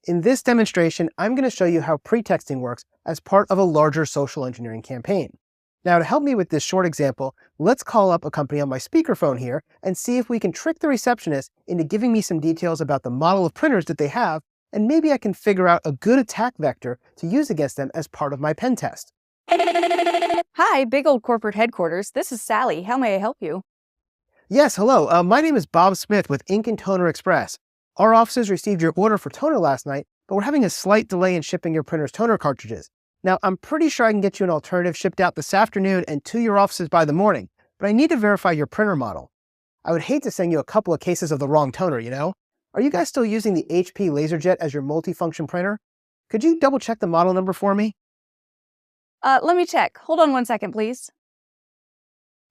In this demonstration, I'm going to show you how pretexting works as part of a larger social engineering campaign. Now, to help me with this short example, let's call up a company on my speakerphone here and see if we can trick the receptionist into giving me some details about the model of printers that they have, and maybe I can figure out a good attack vector to use against them as part of my pen test. Hi, big old corporate headquarters. This is Sally. How may I help you? Yes, hello. My name is Bob Smith with Ink and Toner Express. Our offices received your order for toner last night, but we're having a slight delay in shipping your printer's toner cartridges. Now, I'm pretty sure I can get you an alternative shipped out this afternoon and to your offices by the morning, but I need to verify your printer model. I would hate to send you a couple of cases of the wrong toner, you know? Are you guys still using the HP LaserJet as your multifunction printer? Could you double check the model number for me? Let me check. Hold on one second, please.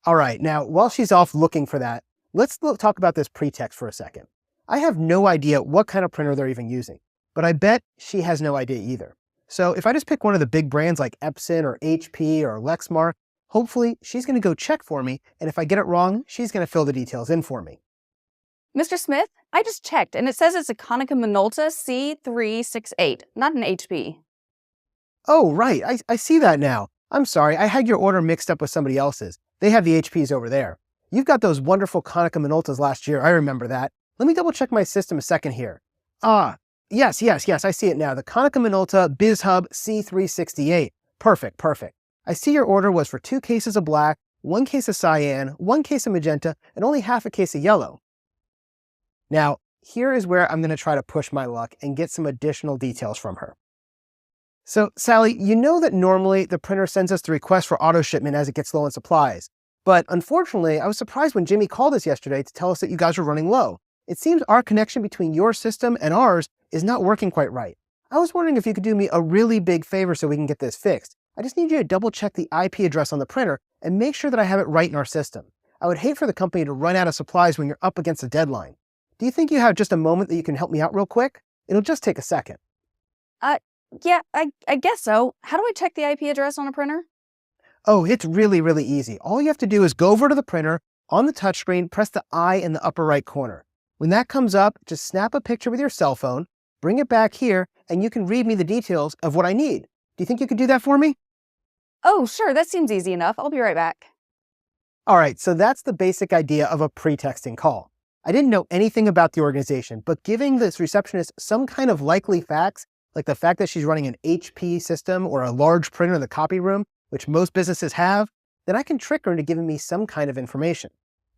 All right, now, while she's off looking for that, let's talk about this pretext for a second. I have no idea what kind of printer they're even using, but I bet she has no idea either. So if I just pick one of the big brands like Epson or HP or Lexmark, hopefully she's going to go check for me, and if I get it wrong, she's going to fill the details in for me. Mr. Smith, I just checked, and it says it's a Konica Minolta C368, not an HP. Oh, right, I see that now. I'm sorry, I had your order mixed up with somebody else's. They have the HPs over there. You've got those wonderful Konica Minoltas last year, I remember that. Let me double check my system a second here. Yes, I see it now. The Konica Minolta BizHub C368. Perfect. I see your order was for 2 cases of black, 1 case of cyan, 1 case of magenta, and only half a case of yellow. Now, here is where I'm going to try to push my luck and get some additional details from her. So, Sally, you know that normally the printer sends us the request for auto shipment as it gets low on supplies. But unfortunately, I was surprised when Jimmy called us yesterday to tell us that you guys were running low. It seems our connection between your system and ours is not working quite right. I was wondering if you could do me a really big favor so we can get this fixed. I just need you to double check the IP address on the printer and make sure that I have it right in our system. I would hate for the company to run out of supplies when you're up against a deadline. Do you think you have just a moment that you can help me out real quick? It'll just take a second. Yeah, I guess so. How do I check the IP address on a printer? Oh, it's really easy. All you have to do is go over to the printer, on the touchscreen, press the I in the upper right corner. When that comes up, just snap a picture with your cell phone, bring it back here, and you can read me the details of what I need. Do you think you could do that for me? Oh, sure, that seems easy enough. I'll be right back. All right, so that's the basic idea of a pretexting call. I didn't know anything about the organization, but giving this receptionist some kind of likely facts, like the fact that she's running an HP system or a large printer in the copy room, which most businesses have, then I can trick her into giving me some kind of information.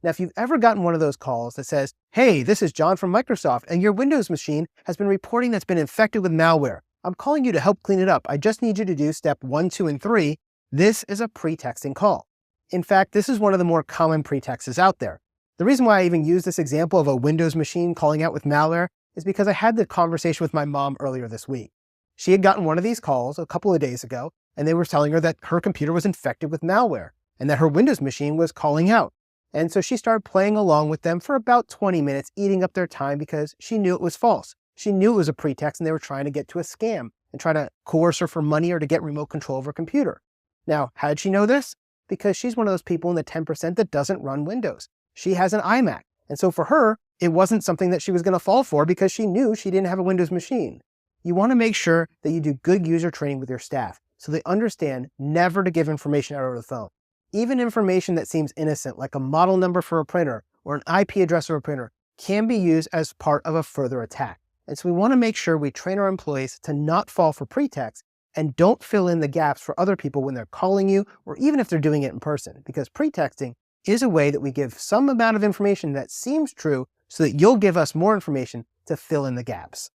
Now, if you've ever gotten one of those calls that says, "Hey, this is John from Microsoft, and your Windows machine has been reporting that's been infected with malware. I'm calling you to help clean it up. I just need you to do step 1, 2, and 3. This is a pretexting call. In fact, this is one of the more common pretexts out there. The reason why I even use this example of a Windows machine calling out with malware is because I had the conversation with my mom earlier this week. She had gotten one of these calls a couple of days ago, and they were telling her that her computer was infected with malware and that her Windows machine was calling out. And so she started playing along with them for about 20 minutes, eating up their time because she knew it was false. She knew it was a pretext and they were trying to get to a scam and try to coerce her for money or to get remote control of her computer. Now, how did she know this? Because she's one of those people in the 10% that doesn't run Windows. She has an iMac. And so for her, it wasn't something that she was going to fall for because she knew she didn't have a Windows machine. You want to make sure that you do good user training with your staff so they understand never to give information out over the phone. Even information that seems innocent, like a model number for a printer or an IP address of a printer, can be used as part of a further attack. And so we want to make sure we train our employees to not fall for pretexts and don't fill in the gaps for other people when they're calling you or even if they're doing it in person, because pretexting is a way that we give some amount of information that seems true so that you'll give us more information to fill in the gaps.